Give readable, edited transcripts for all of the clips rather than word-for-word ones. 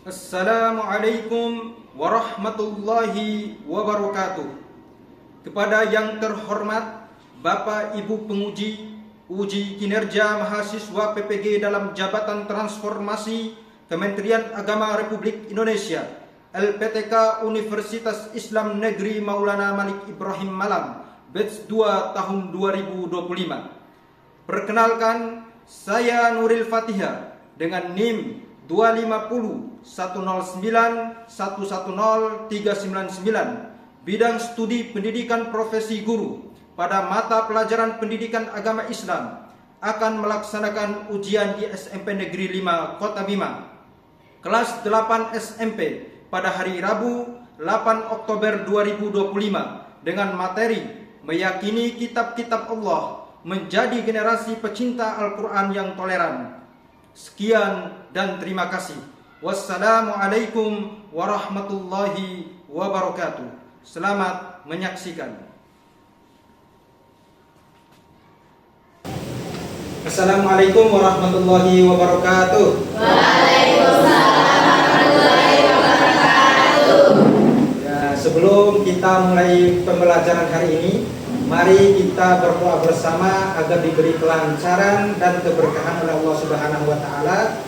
Assalamualaikum warahmatullahi wabarakatuh. Kepada yang terhormat Bapak Ibu penguji uji kinerja mahasiswa PPG dalam Jabatan Transformasi Kementerian Agama Republik Indonesia, LPTK Universitas Islam Negeri Maulana Malik Ibrahim Malang, batch 2 tahun 2025. Perkenalkan, saya Nuril Fatihah dengan NIM 250-109-110-399, bidang studi pendidikan profesi guru pada mata pelajaran pendidikan agama Islam, akan melaksanakan ujian di SMP Negeri 5 Kota Bima, kelas 8 SMP pada hari Rabu 8 Oktober 2025 dengan materi meyakini kitab-kitab Allah, menjadi generasi pecinta Al-Quran yang toleran. Sekian dan terima kasih. Wassalamualaikum warahmatullahi wabarakatuh. Selamat menyaksikan. Assalamualaikum warahmatullahi wabarakatuh. Waalaikumsalam warahmatullahi wabarakatuh. Ya, sebelum kita mulai pembelajaran hari ini, mari kita berdoa bersama agar diberi kelancaran dan keberkahan oleh Allah Subhanahu wa taala.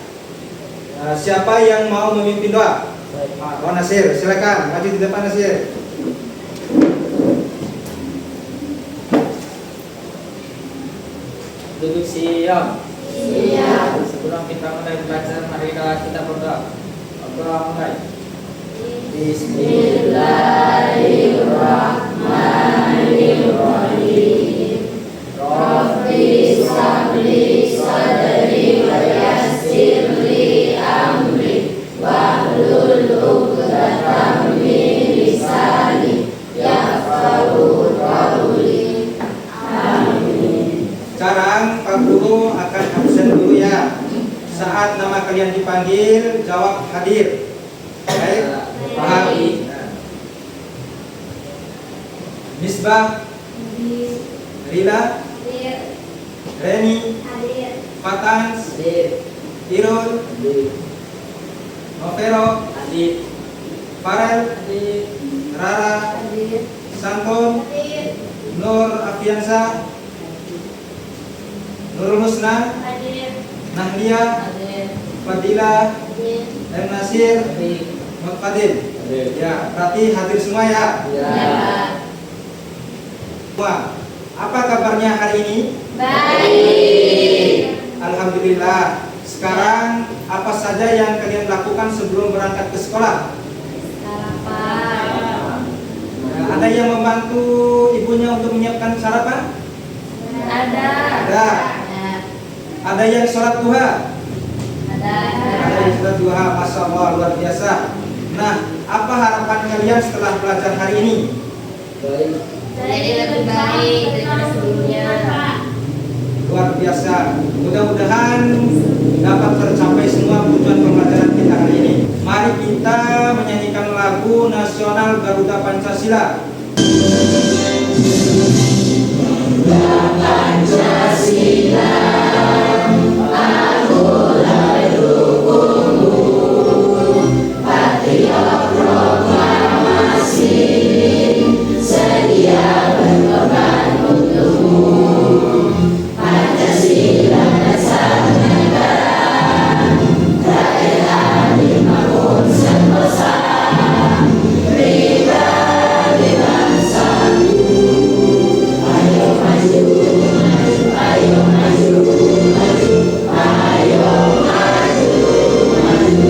Siapa yang mau memimpin doa? Pak Nasir, silakan maju di depan Nasir. Duduk siap. Siap. Sebelum kita mulai belajar, mari kita berdoa. Mulai. Bismillahirrahmanirrahim. Rabbi shrahli sadri wa yassir li amri wahlul 'uqdatam min lisani yafqahu qawli. Amin. Sekarang Pak Guru akan absen dulu ya. Saat nama kalian dipanggil, jawab hadir. Baik, paham? Misbah, Rila, Reni, Fatans, Irul, Novero, Farel, Rara, Santon, Nur Afiansa, Nurul Husna, Nahlia, Fadila, dan Nasir, Fadil. Ya, berarti hadir semua ya. Semua. Apa kabarnya hari ini? Baik. Alhamdulillah. Sekarang apa saja yang kalian lakukan sebelum berangkat ke sekolah? Sarapan. Ada yang membantu ibunya untuk menyiapkan sarapan? Ada. Ada. Ada yang sholat duha? Ada. Ada yang sholat duha, Masya Allah, luar biasa. Nah, apa harapan kalian setelah belajar hari ini? Jadi lebih baik daripada sebelumnya. Luar biasa. Mudah-mudahan dapat tercapai semua tujuan pembelajaran kita hari ini. Mari kita menyanyikan lagu nasional Garuda Pancasila. Pancasila, aku mendukungmu, patriot proklamasi, sedia berkorban untukmu. Pancasila dasar negara, tak elah dibangun sentosa, pribadi bangsaku. Ayo maju, ayo maju, maju, ayo maju, maju.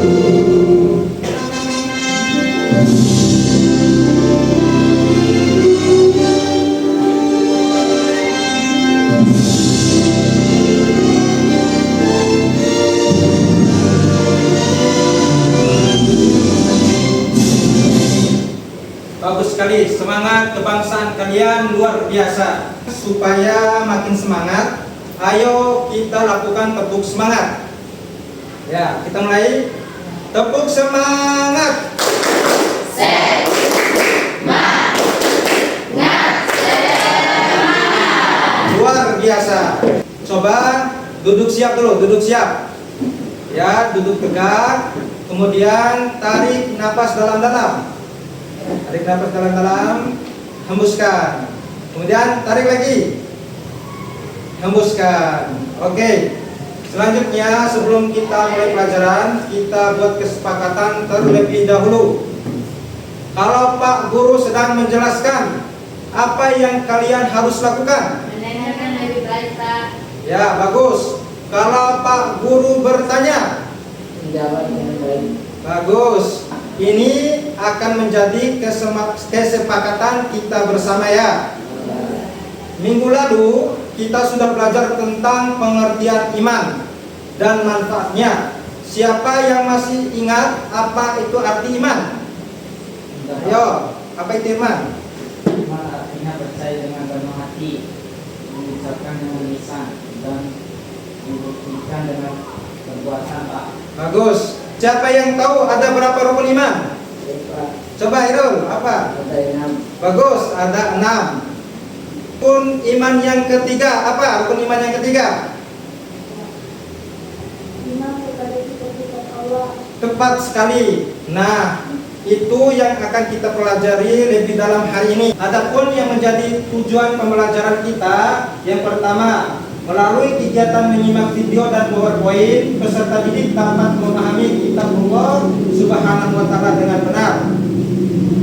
Bagus sekali, semangat kebangsaan kalian luar biasa. Supaya makin semangat, ayo kita lakukan tepuk semangat. Ya, kita mulai. Tepuk semangat. Luar biasa. Coba duduk siap dulu, duduk siap. Ya, duduk tegak. Kemudian tarik napas dalam-dalam. Tarik napas dalam-dalam, hembuskan. Kemudian tarik lagi, hembuskan. Oke. Selanjutnya sebelum kita mulai pelajaran, kita buat kesepakatan terlebih dahulu. Kalau Pak Guru sedang menjelaskan, apa yang kalian harus lakukan? Mendengarkan lebih baik, Pak. Ya, bagus. Kalau Pak Guru bertanya, Menjawab dengan baik. bagus. Ini akan menjadi kesepakatan kita bersama ya. Minggu lalu kita sudah belajar tentang pengertian iman dan manfaatnya. Siapa yang masih ingat apa itu arti iman? Ayo, apa itu iman? Iman artinya percaya dengan penuh hati, mengucapkan dengan lisan, dan membuktikan dengan perbuatan, Pak. Bagus. Siapa yang tahu ada berapa rukun iman? Baik, Pak. Coba Irul, apa? Ada 6. Bagus, ada 6. Rukun iman yang ketiga, apa? Rukun iman yang ketiga? Iman kepada kita Allah. Tepat sekali. Nah, itu yang akan kita pelajari lebih dalam hari ini. Adapun yang menjadi tujuan pembelajaran kita, yang pertama, melalui kegiatan menyimak video dan PowerPoint, peserta didik dapat memahami kitab Allah Subhanahu wa Ta'ala dengan benar.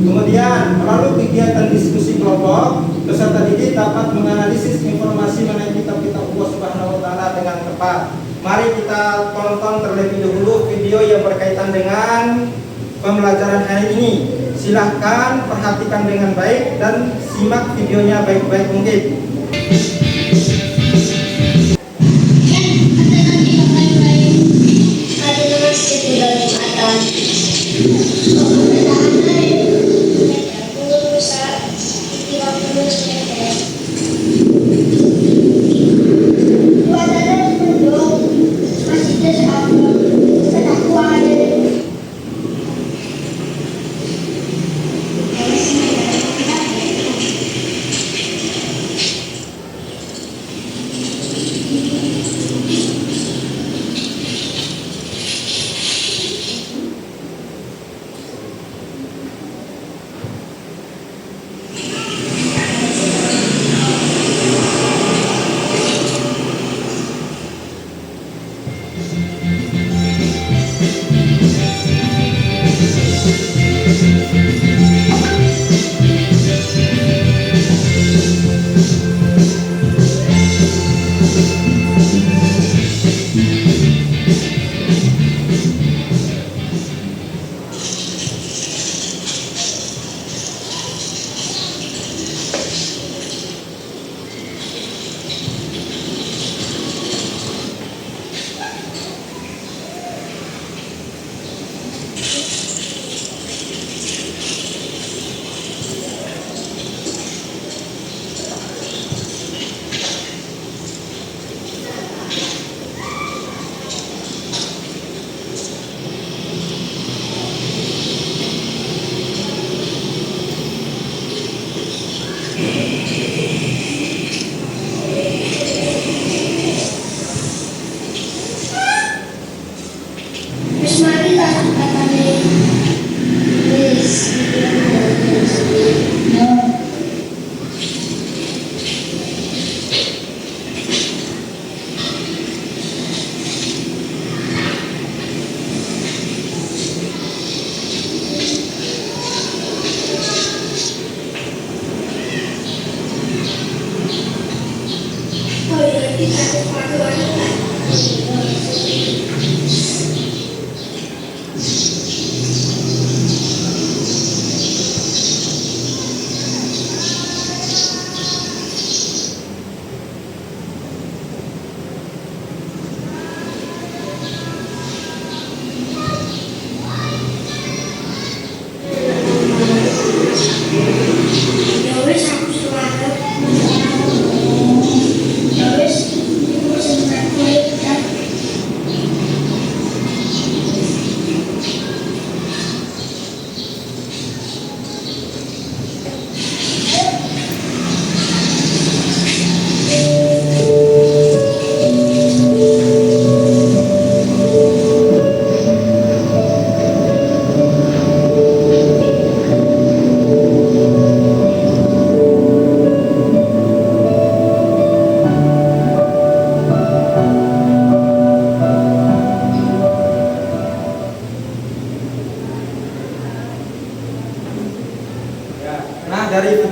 Kemudian, melalui kegiatan diskusi kelompok, peserta didik dapat menganalisis informasi mengenai kitab-kitab Allah Subhanahu wa Ta'ala dengan tepat. Mari kita tonton terlebih dahulu video yang berkaitan dengan pembelajaran hari ini. Silahkan perhatikan dengan baik dan simak videonya baik-baik mungkin.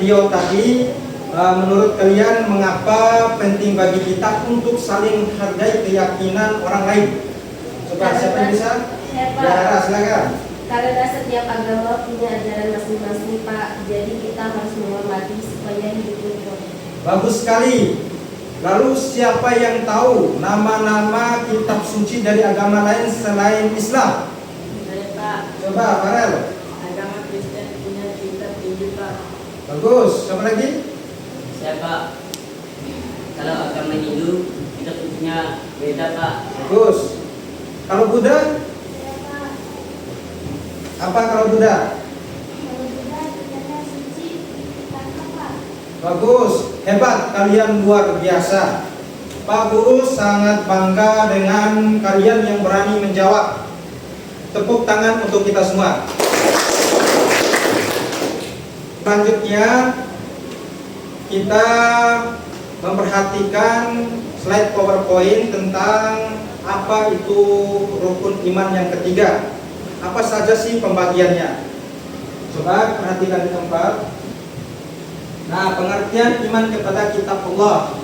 beliau tadi, menurut kalian mengapa penting bagi kita untuk saling menghargai keyakinan orang lain? Coba siapa yang bisa? Ya, silakan. Karena setiap agama punya ajaran masing-masing, Pak. Jadi kita harus menghormati supaya hidup rukun. Bagus sekali. Lalu siapa yang tahu nama-nama kitab suci dari agama lain selain Islam? Saya, Pak. Coba, Farel. Agama Kristen punya kitab Injil, Pak. Bagus. Siapa lagi? Saya Pak, kalau agama Hindu kita punya beda Pak. Bagus. Kalau Buddha? Saya, Pak. Apa kalau Buddha? Kalau kita kitabnya suci, kita Pak. Bagus. Hebat, kalian luar biasa. Pak Guru sangat bangga dengan kalian yang berani menjawab. Tepuk tangan untuk kita semua. Selanjutnya kita memperhatikan slide PowerPoint tentang apa itu rukun iman yang ketiga. Apa saja sih pembagiannya? Coba perhatikan di tempat. Nah, pengertian iman kepada kitab Allah.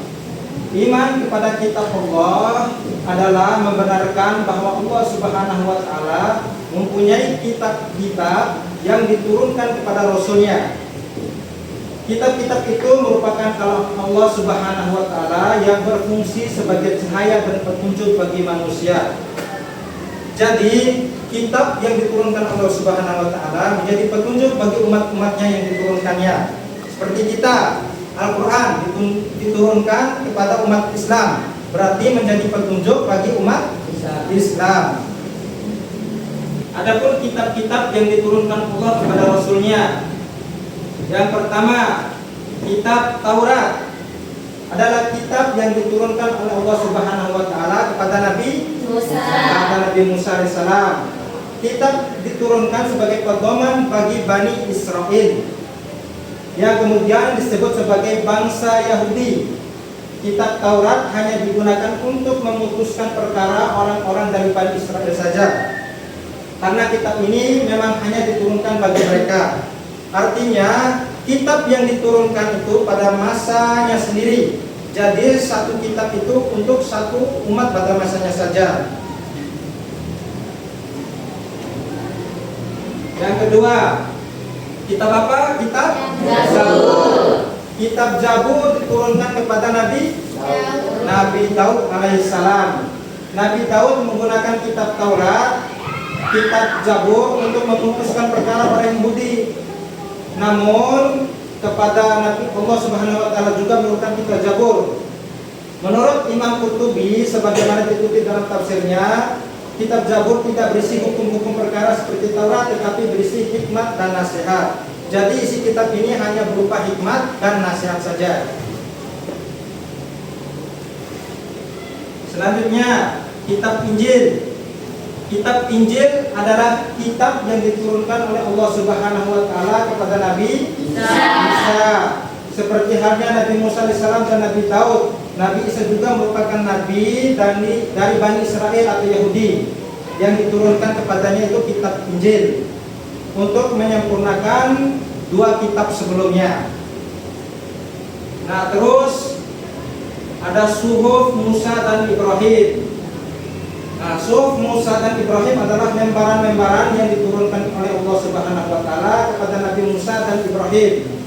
Iman kepada kitab Allah adalah membenarkan bahwa Allah Subhanahu wa taala mempunyai kitab-kitab yang diturunkan kepada Rasul-Nya. Kitab-kitab itu merupakan kalam Allah Subhanahu wa taala yang berfungsi sebagai cahaya dan petunjuk bagi manusia. Jadi, kitab yang diturunkan Allah Subhanahu wa taala menjadi petunjuk bagi umat-umatnya yang diturunkannya. Seperti kita, Al-Qur'an diturunkan kepada umat Islam, berarti menjadi petunjuk bagi umat Islam. Adapun kitab-kitab yang diturunkan Allah kepada Rasul-Nya, yang pertama, kitab Taurat adalah kitab yang diturunkan oleh Allah Subhanahu wa taala kepada Nabi Musa alaihissalam. Kitab diturunkan sebagai pedoman bagi Bani Israel, yang kemudian disebut sebagai bangsa Yahudi. Kitab Taurat hanya digunakan untuk memutuskan perkara orang-orang dari Bani Israel saja, karena kitab ini memang hanya diturunkan bagi mereka. Artinya, kitab yang diturunkan itu pada masanya sendiri. Jadi satu kitab itu untuk satu umat pada masanya saja. Yang kedua, kitab apa? Kitab Zabur. Kitab Zabur diturunkan kepada Nabi Daud alaihissalam. Nabi Daud menggunakan kitab Taurat, kitab Zabur untuk memutuskan perkara orang Yahudi. Namun kepada Nabi Allah Subhanahu wa taala juga menurunkan kitab Zabur. Menurut Imam Qurtubi, sebagaimana dikutip dalam tafsirnya, kitab Zabur tidak berisi hukum-hukum perkara seperti Taurat, tetapi berisi hikmat dan nasihat. Jadi isi kitab ini hanya berupa hikmat dan nasihat saja. Selanjutnya, kitab Injil. Kitab Injil adalah kitab yang diturunkan oleh Allah Subhanahu wa taala kepada Nabi Isa. Seperti halnya Nabi Musa alaihissalam dan Nabi Daud. Nabi Isa juga merupakan nabi dari Bani Israel atau Yahudi. Yang diturunkan kepadanya itu kitab Injil untuk menyempurnakan dua kitab sebelumnya. Nah, terus ada Suhuf Musa dan Ibrahim. Nah, Suhuf Musa dan Ibrahim adalah lembaran-lembaran yang diturunkan oleh Allah Subhanahu wa taala kepada Nabi Musa dan Ibrahim.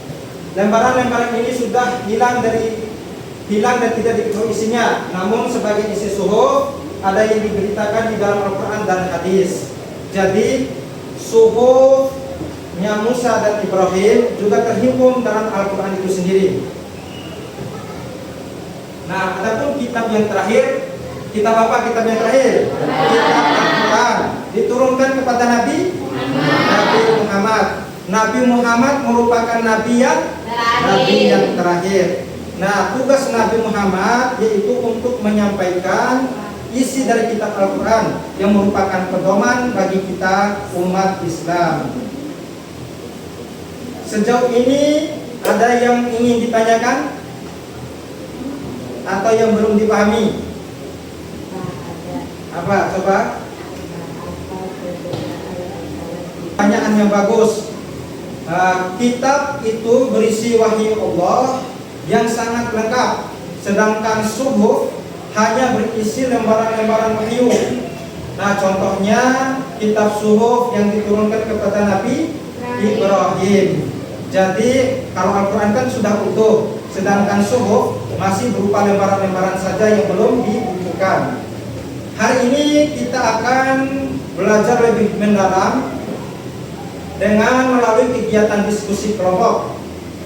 Lembaran-lembaran ini sudah hilang dan tidak diketahui isinya. Namun sebagai isi suhuf ada yang diberitakan di dalam Al-Qur'an dan hadis. Jadi suhufnya Musa dan Ibrahim juga terhimpun dalam Al-Qur'an itu sendiri. Nah, adapun kitab yang terakhir, kitab apa kitab yang terakhir? Kitab Al-Quran diturunkan kepada Nabi Muhammad. Nabi Muhammad merupakan nabi yang terakhir. Nah, tugas Nabi Muhammad yaitu untuk menyampaikan isi dari kitab Al-Quran yang merupakan pedoman bagi kita umat Islam. Sejauh ini ada yang ingin ditanyakan atau yang belum dipahami? Apa? Coba. Pertanyaan yang bagus. kitab itu berisi wahyu Allah yang sangat lengkap, sedangkan suhuf hanya berisi lembaran-lembaran wahyu. Nah, contohnya kitab suhuf yang diturunkan kepada Nabi Ibrahim. Jadi kalau Al-Quran kan sudah utuh, sedangkan suhuf masih berupa lembaran-lembaran saja yang belum dibukukan. Hari ini kita akan belajar lebih mendalam dengan melalui kegiatan diskusi kelompok.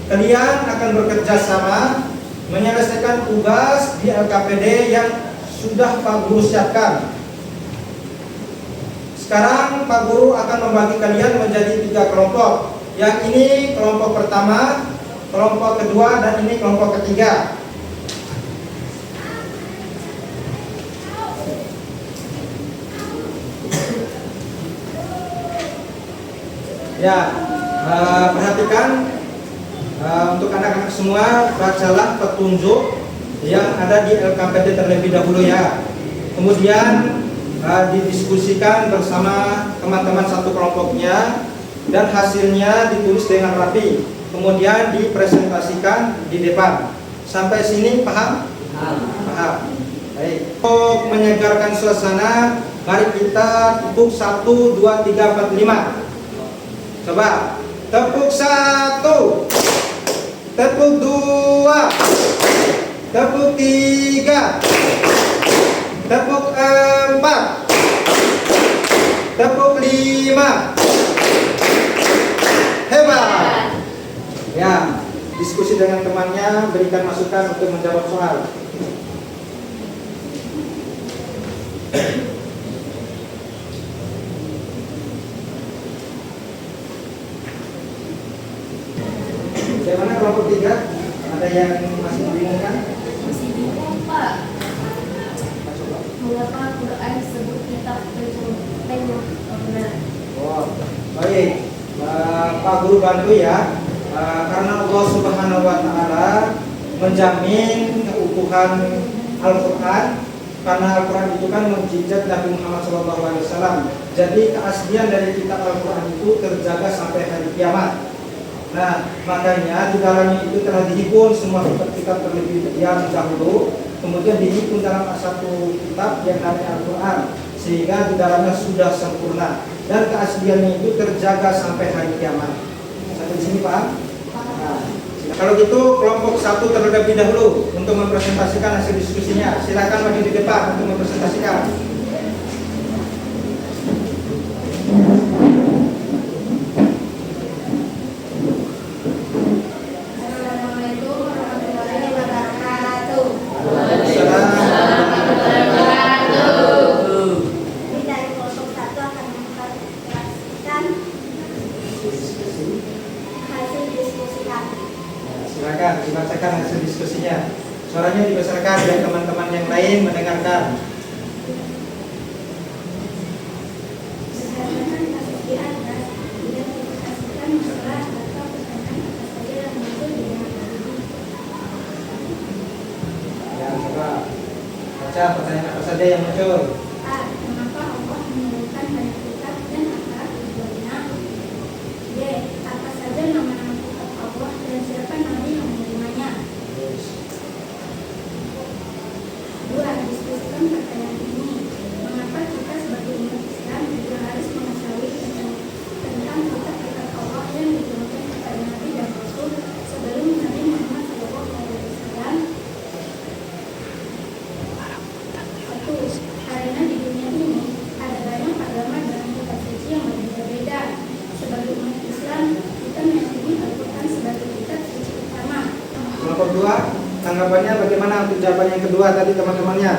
Kalian akan bekerja sama menyelesaikan tugas di LKPD yang sudah Pak Guru siapkan. Sekarang Pak Guru akan membagi kalian menjadi 3 kelompok. Yang ini kelompok pertama, kelompok kedua, dan ini kelompok ketiga. Ya, perhatikan untuk anak-anak semua, bacalah petunjuk yang ada di LKPD terlebih dahulu ya. Kemudian didiskusikan bersama teman-teman satu kelompoknya dan hasilnya ditulis dengan rapi. Kemudian dipresentasikan di depan. Sampai sini paham? Paham. Baik. Untuk menyegarkan suasana, mari kita tepuk 1, 2, 3, 4, 5. Coba tepuk 1, tepuk 2, tepuk 3, tepuk 4, tepuk 5. Hebat. Ya, diskusi dengan temannya, berikan masukan untuk menjawab soal. Bagaimana kelompok 3? Ada yang masih membingungkan? Masih bingung Pak, Coba. mengapa Quran disebut kitab penyempurna? Oh, baik. Pak Guru bantu ya. Karena Allah Subhanahu wa Ta'ala menjamin keutuhan Al-Quran, karena Al-Quran itu kan mukjizat Nabi Muhammad SAW. Jadi keaslian dari kitab Al-Quran itu terjaga sampai hari kiamat. Nah, makanya di dalamnya itu telah dihimpun semua kitab-kitab terlebih dahulu, kemudian dihimpun dalam satu kitab yang namanya Al-Quran, sehingga di dalamnya sudah sempurna dan keasliannya itu terjaga sampai hari kiamat. Sampai di sini paham? Nah, kalau gitu kelompok 1 terlebih dahulu untuk mempresentasikan hasil diskusinya. Silakan maju di depan untuk mempresentasikan. Assalamualaikum warahmatullahi wabarakatuh. Kami dari kelompok 1 akan mempresentasikan hasil diskusi kami. Silakan dibacakan hasil diskusinya. Suaranya dibesarkan biar teman-teman yang lain mendengarkan. Berdasarkan kasus di atas, identifikasikan masalah atau pertanyaan apa saja yang muncul di benak diri. Ya, coba baca pertanyaan apa saja yang muncul. A. Mengapa Allah menurunkan banyak kitab dan apa tujuannya? B. Apa saja nama-nama kitab Allah dan siapa nabi yang menerimanya? 2. Diskusikan pertanyaan ini. Mengapa kita sebagai umat Islam juga harus mengetahui tentang kitab-kitab Allah yang diturunkan kepada Nabi dan Rasul sebelum Nabi Muhammad SAW? 1. Karena di dunia ini ada banyak agama dan kitab suci yang berbeda-beda. Sebagai umat Islam, kita meyakini Al-Quran sebagai kitab suci utama. Kelompok 2, tanggapannya bagaimana untuk jawaban yang kedua tadi teman-temannya?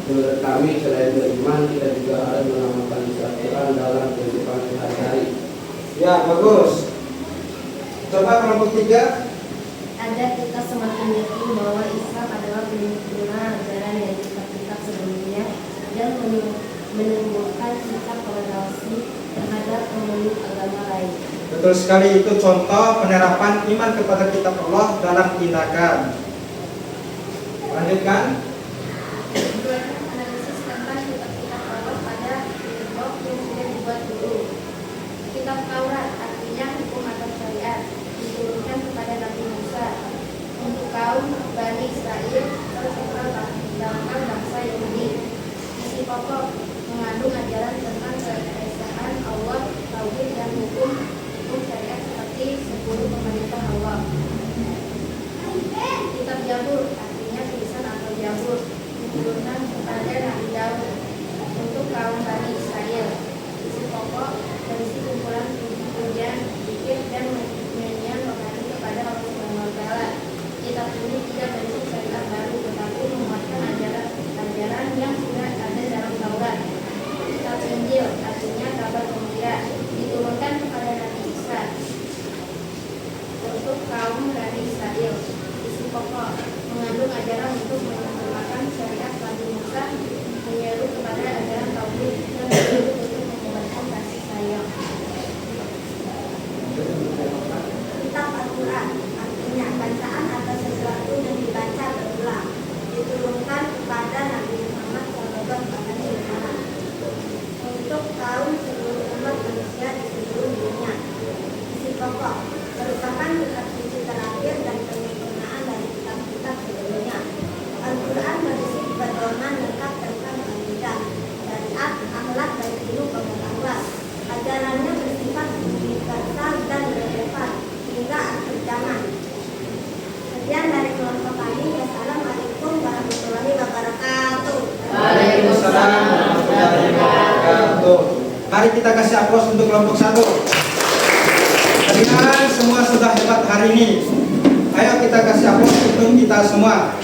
Menurut kami, selain beriman, kita juga harus mengamalkan isi Al-Quran dalam kehidupan sehari-hari. Ya, bagus. Coba kelompok 3. Ada kita semakin yakin bahwa Islam adalah penyempurna ajaran dari kitab-kitab sebelumnya dan menimbulkan sikap toleransi terhadap pemeluk agama lain. Betul sekali, itu contoh penerapan iman kepada kitab Allah dalam tindakan. Lanjutkan. Berdasarkan analisis tentang kitab-kitab Allah pada blog yang sudah dibuat dulu. Kitab Taurat artinya hukum atau syariat. pokok mengandung ajaran tentang keesaan Allah, tauhid dan hukum syariat seperti 10 pemerintah Allah. Kitab Zabur artinya tulisan atau Zabur diturunkan kepada Nabi Daud untuk kaum Bani Israel. Isi pokok berisi kumpulan pujian, zikir dan nyanyian rohani kepada Allah Subhanahu wa Ta'ala. Kitab ini tidak berisi syariat baru, tetapi memuatkan ajaran yang sudah ada dalam Taurat. Kitab Injil artinya kabar gembira, diturunkan kepada Nabi Isa untuk kaum Bani Israel. Isi pokok mengandung ajaran untuk menyempurnakan syariat Nabi Musa, menyeru kepada ajaran tauhid dan menyeru untuk menyebarkan kasih sayang. Kitab Al-Quran artinya bacaan atau sesuatu yang dibaca berulang, diturunkan kepada Nabi Muhammad SAW untuk kaum seluruh umat manusia di seluruh dunia. Isi pokok merupakan kitab suci terakhir dan penyempurnaan dari kitab-kitab sebelumnya. Al-Quran berisi pedoman lengkap tentang akidah, syariat, akhlak dan ilmu pengetahuan. Ajarannya bersifat universal dan relevan hingga akhir zaman. Sekian dari kelompok kami. Wassalamualaikum warahmatullahi wabarakatuh. Waalaikumsalam warahmatullahi wabarakatuh. Mari kita kasih aplaus untuk kelompok 1. Kalian semua sudah hebat hari ini. Ayo kita kasih aplaus untuk kita semua.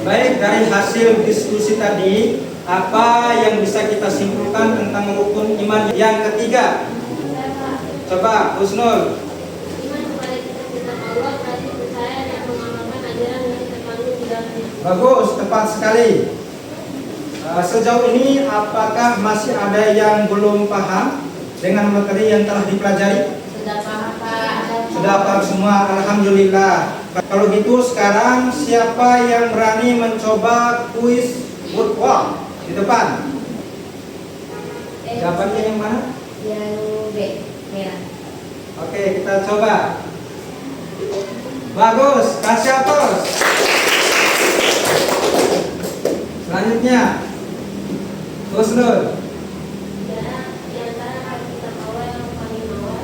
Baik, dari hasil diskusi tadi, apa yang bisa kita simpulkan tentang rukun iman yang ketiga? Coba, Husnul. Iman kepada kitab Allah berarti percaya dan mengamalkan ajaran yang terkandung di dalamnya. Bagus, tepat sekali. Sejauh ini apakah masih ada yang belum paham dengan materi yang telah dipelajari? Sudah paham, Pak? Sudah paham semua, alhamdulillah. Kalau gitu sekarang siapa yang berani mencoba kuis woodwalk di depan? Jawabannya yang mana? Yang B, merah. Oke, kita coba. Bagus, kasih aplaus. Selanjutnya, Husnul. Di antara kitab Allah yang paling awal,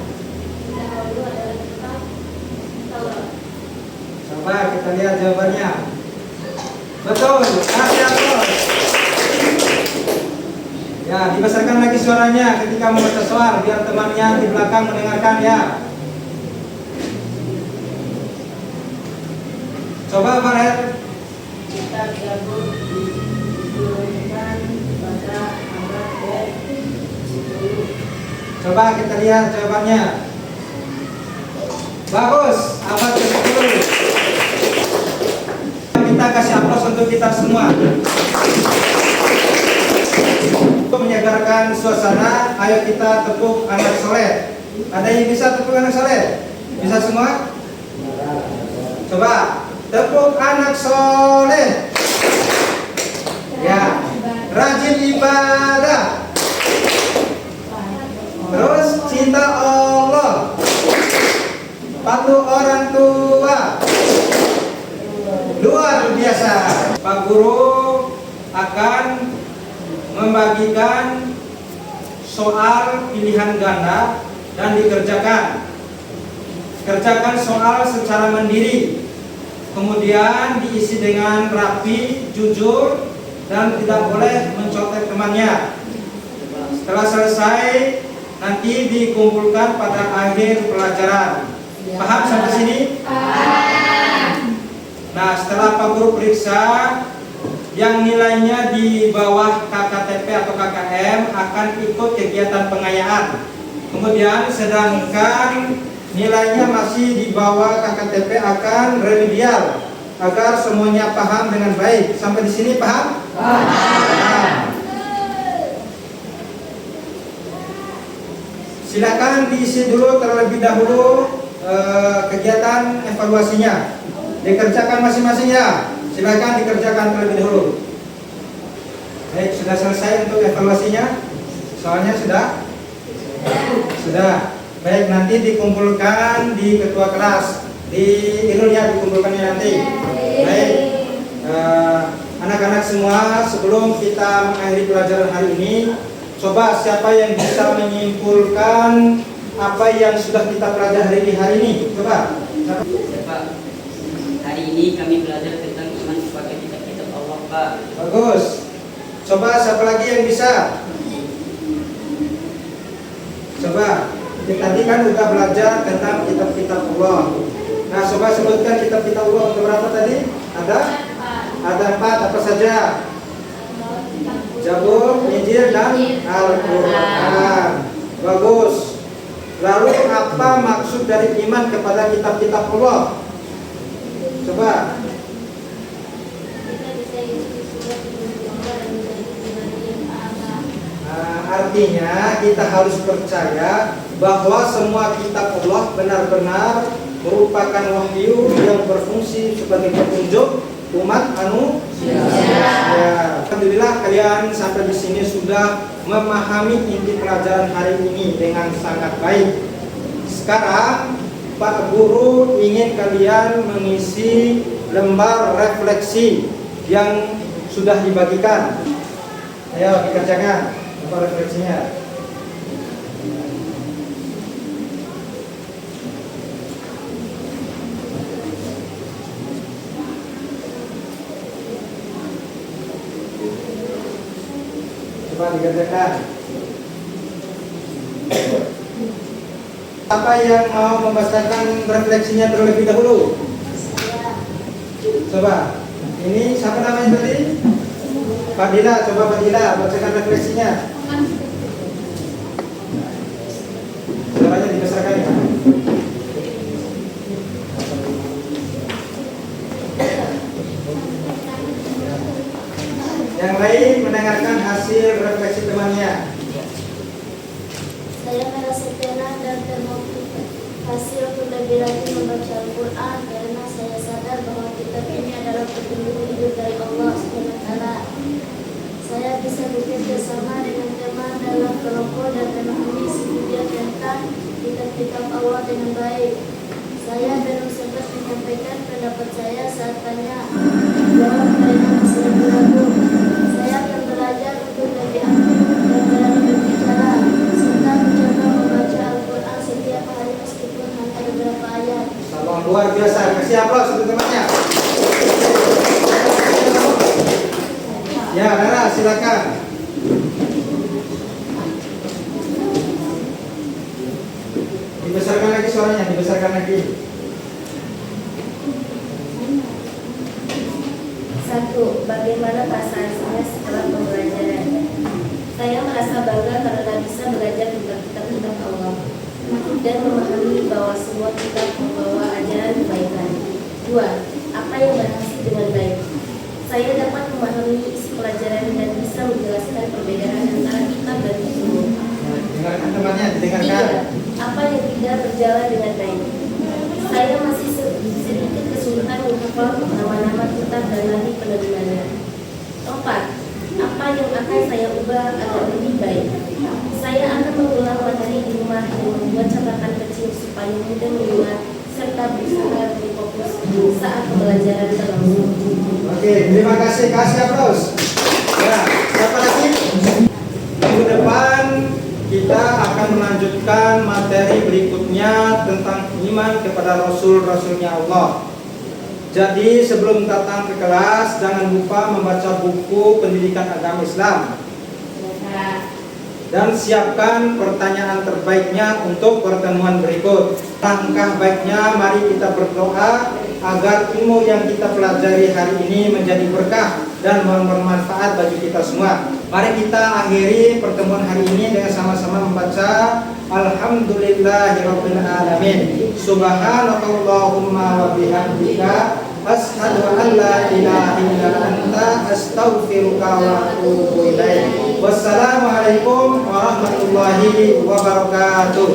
kitab kedua adalah kitab Taurat. Coba kita lihat jawabannya. Betul, kasih aplaus. Ya, dibesarkan lagi suaranya ketika membaca soal biar temannya di belakang mendengarkan ya. Coba Farel. Kitab Zabur diturunkan pada abad ke-10. Coba kita lihat jawabannya. Bagus, abad ke-10. Kita kasih aplaus untuk kita semua. Untuk menyegarkan suasana, ayo kita tepuk anak soleh. Ada yang bisa tepuk anak soleh? Bisa semua? Coba tepuk anak soleh. Ya, rajin ibadah. Terus cinta Allah, patuh orang tua. Luar biasa. Pak Guru akan membagikan soal pilihan ganda dan dikerjakan. Kerjakan soal secara mandiri, kemudian diisi dengan rapi, jujur, dan tidak boleh mencontek temannya. Setelah selesai, nanti dikumpulkan pada akhir pelajaran. Paham sampai sini? Nah, setelah Pak Guru periksa, yang nilainya di bawah KKTP atau KKM akan ikut kegiatan pengayaan. Kemudian sedangkan nilainya masih di bawah KKTP akan remedial agar semuanya paham dengan baik. Sampai di sini paham? Paham. Silakan diisi dulu terlebih dahulu kegiatan evaluasinya. Dikerjakan masing-masing ya. Silakan dikerjakan terlebih dahulu. Baik, sudah selesai untuk evaluasinya? Soalnya sudah? Sudah. Baik, nanti dikumpulkan di ketua kelas. Di Irul ya dikumpulkannya nanti. Baik. Anak-anak semua, sebelum kita mengakhiri pelajaran hari ini, coba siapa yang bisa menyimpulkan apa yang sudah kita pelajari di hari ini? Coba. Pak, hari ini kami belajar tentang iman kepada kitab-kitab Allah, Pak. Bagus. Coba siapa lagi yang bisa? Coba. Kita tadi kan udah belajar tentang kitab-kitab Allah. Nah, coba sebutkan kitab-kitab Allah untuk berapa tadi? Ada 4, apa saja? Zabur, Injil, dan Al-Quran. Bagus. Lalu apa maksud dari iman kepada kitab-kitab Allah? Coba. Artinya kita harus percaya bahwa semua kitab Allah benar-benar merupakan wahyu yang berfungsi sebagai petunjuk umat manusia. Ya. Alhamdulillah kalian sampai di sini sudah memahami inti pelajaran hari ini dengan sangat baik. Sekarang Pak Guru ingin kalian mengisi lembar refleksi yang sudah dibagikan. Ayo dikerjakan lembar refleksinya. Coba dikerjakan. Apa yang mau membacakan refleksinya terlebih dahulu? Coba. Ini siapa namanya tadi? Fadila. Coba Fadila bacakan refleksinya. Suaranya dibesarkan ya. Yang lain mendengarkan hasil refleksi temannya. Saya merasa tenang dan termotivasi untuk lebih rajin membaca Al-Quran karena saya sadar bahwa kitab ini adalah petunjuk hidup dari Allah SWT. Saya bisa bekerja sama dengan teman dalam kelompok dan memahami studi tentang kitab-kitab Allah dengan baik. Saya belum sempat menyampaikan pendapat saya saat tanya jawab karena masih ragu-ragu. Saya akan belajar untuk lebih aktif dan berani berbicara serta mencoba membaca Al-Quran setiap hari meskipun hanya beberapa ayat. Salam luar biasa. Kasih aplaus untuk temannya. Ya, Nara, silakan. Dibesarkan lagi suaranya, dibesarkan lagi. 1. Bagaimana perasaan saya setelah pembelajaran? Saya merasa bangga karena bisa belajar tentang kitab-kitab Allah dan memahami bahwa semua kitab membawa ajaran kebaikan. 2. Apa yang berhasil dengan baik? Saya dapat memahami isi pelajaran dan bisa menjelaskan perbedaan antara kitab dan buku. Dengarkan temannya, didengarkan. 3. Apa yang tidak berjalan dengan baik? Saya masih sedikit kesulitan menghafal nama-nama kitab dan nanti penerimanya. 4. Apa yang akan saya ubah agar lebih baik? Saya akan mengulang materi di rumah dan membuat catatan kecil supaya mudah mengingat serta berusaha lebih fokus saat pembelajaran berlangsung. Oke, terima kasih. Kasih aplaus. Ya, siapa lagi? Minggu depan kita akan melanjutkan materi berikutnya tentang iman kepada Rasul-Rasulnya Allah. Jadi sebelum datang ke kelas, jangan lupa membaca buku pendidikan agama Islam. Dan siapkan pertanyaan terbaiknya untuk pertemuan berikut. Langkah baiknya, mari kita berdoa agar ilmu yang kita pelajari hari ini menjadi berkah dan bermanfaat bagi kita semua. Mari kita akhiri pertemuan hari ini dengan sama-sama membaca Alhamdulillahirabbil alamin. Subhanakallahumma wa bihamdika asyhadu an la ilaha illa anta astaghfiruka wa atubu ilaik. Wassalamualaikum warahmatullahi wabarakatuh.